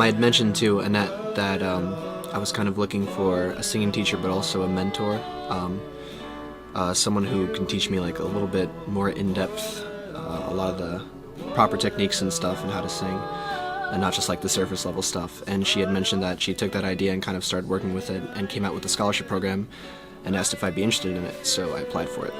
I had mentioned to Annette that I was kind of looking for a singing teacher, but also a mentor, someone who can teach me like a little bit more in-depth, a lot of the proper techniques and stuff and how to sing, and not just like the surface level stuff. And she had mentioned that she took that idea and kind of started working with it and came out with a scholarship program and asked if I'd be interested in it, so I applied for it.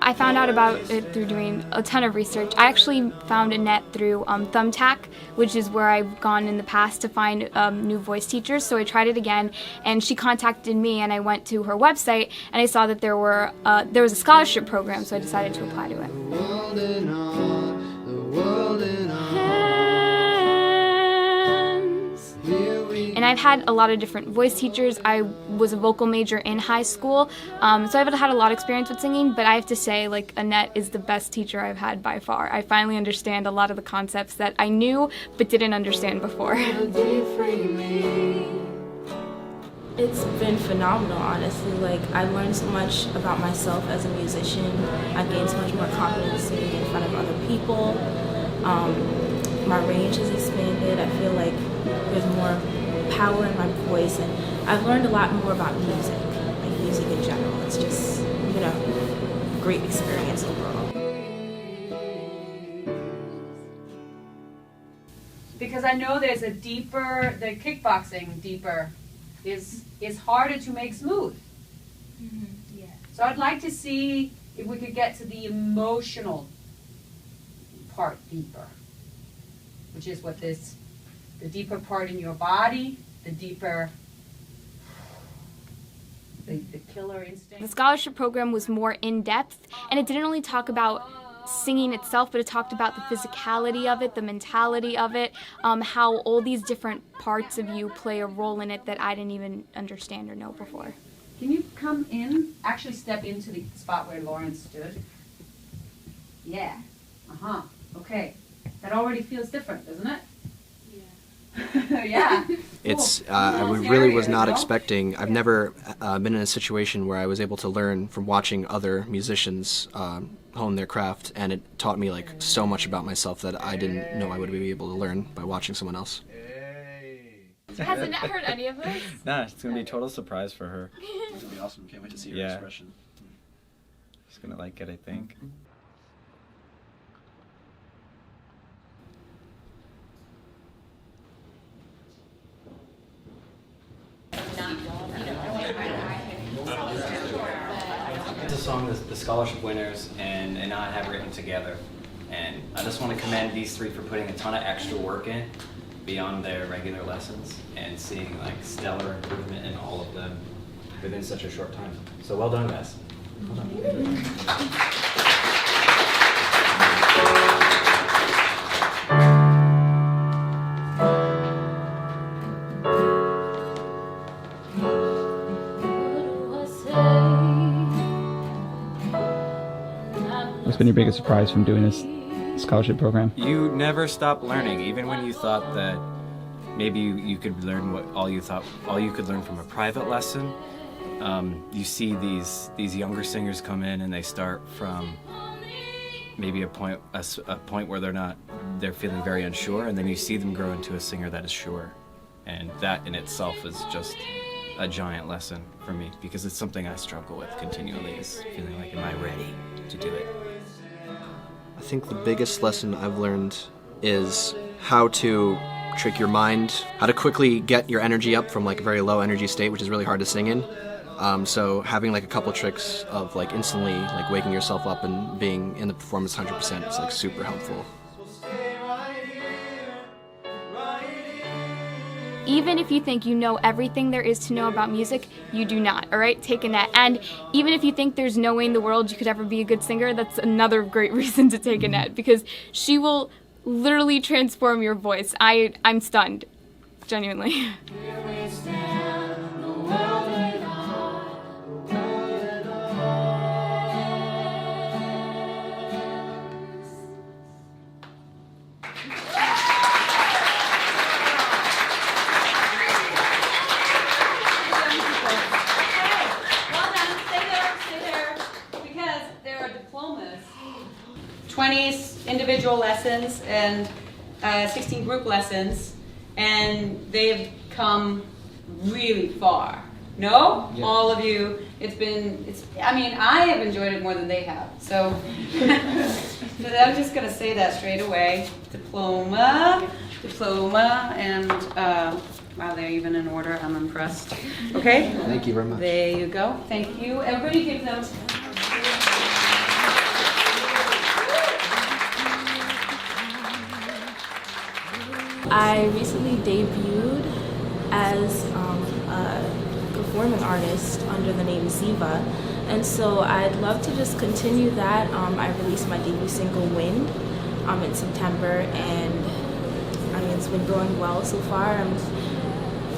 I found out about it through doing a ton of research. I actually found Annette through Thumbtack, which is where I've gone in the past to find new voice teachers. So I tried it again, and she contacted me, and I went to her website, and I saw that there was a scholarship program, so I decided to apply to it. And I've had a lot of different voice teachers. I was a vocal major in high school, so I've had a lot of experience with singing, but I have to say, like, Annette is the best teacher I've had by far. I finally understand a lot of the concepts that I knew but didn't understand before. It's been phenomenal, honestly. Like, I've learned so much about myself as a musician. I've gained so much more confidence singing in front of other people. My range has expanded. I feel like there's more power in my voice, and I've learned a lot more about music, like music in general. It's just, a great experience overall. Because I know there's a deeper, the kickboxing deeper is harder to make smooth. Mm-hmm. Yeah. So I'd like to see if we could get to the emotional part deeper, which is what this, the deeper part in your body, the deeper, the killer instinct. The scholarship program was more in-depth, and it didn't only talk about singing itself, but it talked about the physicality of it, the mentality of it, how all these different parts of you play a role in it that I didn't even understand or know before. Can you come in, actually step into the spot where Lauren stood? Yeah. Uh-huh. Okay. That already feels different, doesn't it? Yeah. Yeah. It's, Cool. I really was not expecting, I've never been in a situation where I was able to learn from watching other musicians hone their craft, and it taught me like so much about myself that I didn't know I would be able to learn by watching someone else. Has Annette heard any of this? Nah, it's going to be a total surprise for her. It's going to be awesome. Can't wait to see her expression. She's going to like it, I think. It's a song that the scholarship winners and I have written together. And I just want to commend these three for putting a ton of extra work in beyond their regular lessons and seeing like stellar improvement in all of them within such a short time. So well done, guys. Well done. What's been your biggest surprise from doing this scholarship program? You never stop learning, even when you thought that maybe you could learn all you could learn from a private lesson. You see these younger singers come in and they start from maybe a point where they're feeling very unsure, and then you see them grow into a singer that is sure, and that in itself is just a giant lesson for me, because it's something I struggle with continually, is feeling like, am I ready to do it? I think the biggest lesson I've learned is how to trick your mind, how to quickly get your energy up from like a very low energy state, which is really hard to sing in. So having like a couple tricks of like instantly like waking yourself up and being in the performance 100% is like super helpful. Even if you think you know everything there is to know about music, you do not, all right? Take Annette. And even if you think there's no way in the world you could ever be a good singer, that's another great reason to take Annette, because she will literally transform your voice. I'm stunned, genuinely. Because there are diplomas, 20 individual lessons and 16 group lessons. and they've come really far. No? Yeah. All of you. I mean, I have enjoyed it more than they have. So, but I'm just going to say that straight away. Diploma, and wow, they're even in order. I'm impressed. Okay? Thank you very much. There you go. Thank you. Everybody give them. I recently debuted as a performing artist under the name Ziva, and so I'd love to just continue that. I released my debut single Wind in September, and I mean, it's been going well so far. I'm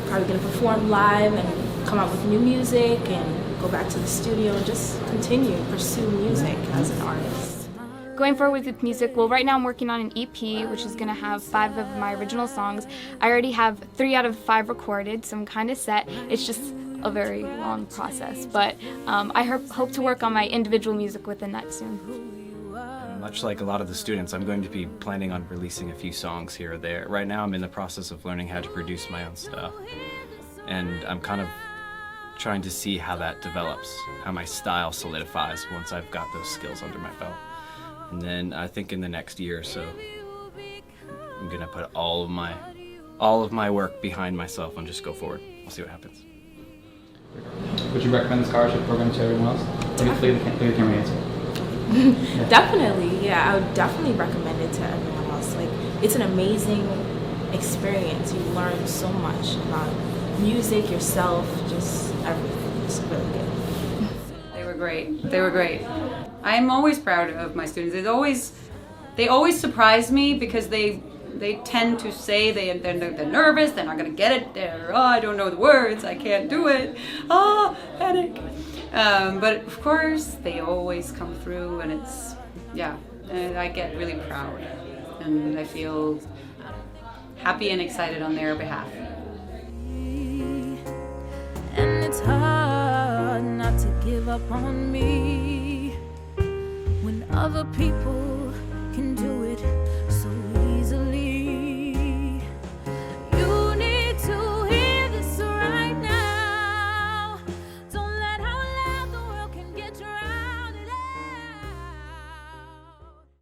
probably going to perform live and come out with new music and go back to the studio and just continue pursue music as an artist. Going forward with music, well, right now I'm working on an EP, which is going to have 5 of my original songs. I already have 3 out of 5 recorded, so I'm kind of set. It's just a very long process, but I hope to work on my individual music within that soon. Much like a lot of the students, I'm going to be planning on releasing a few songs here or there. Right now I'm in the process of learning how to produce my own stuff, and I'm kind of trying to see how that develops, how my style solidifies once I've got those skills under my belt. And then I think in the next year or so, I'm gonna put all of my work behind myself and just go forward. We'll see what happens. Would you recommend the scholarship program to everyone else? Leave the camera answer. Definitely, yeah, I would definitely recommend it to everyone else. Like, it's an amazing experience. You learn so much about music, yourself, just everything. It's really good. They were great. They were great. I'm always proud of my students. They always surprise me because they tend to say they're nervous, they're not going to get it, I don't know the words, I can't do it, panic. But of course, they always come through, and and I get really proud, and I feel happy and excited on their behalf. And it's hard not to give up on me when other people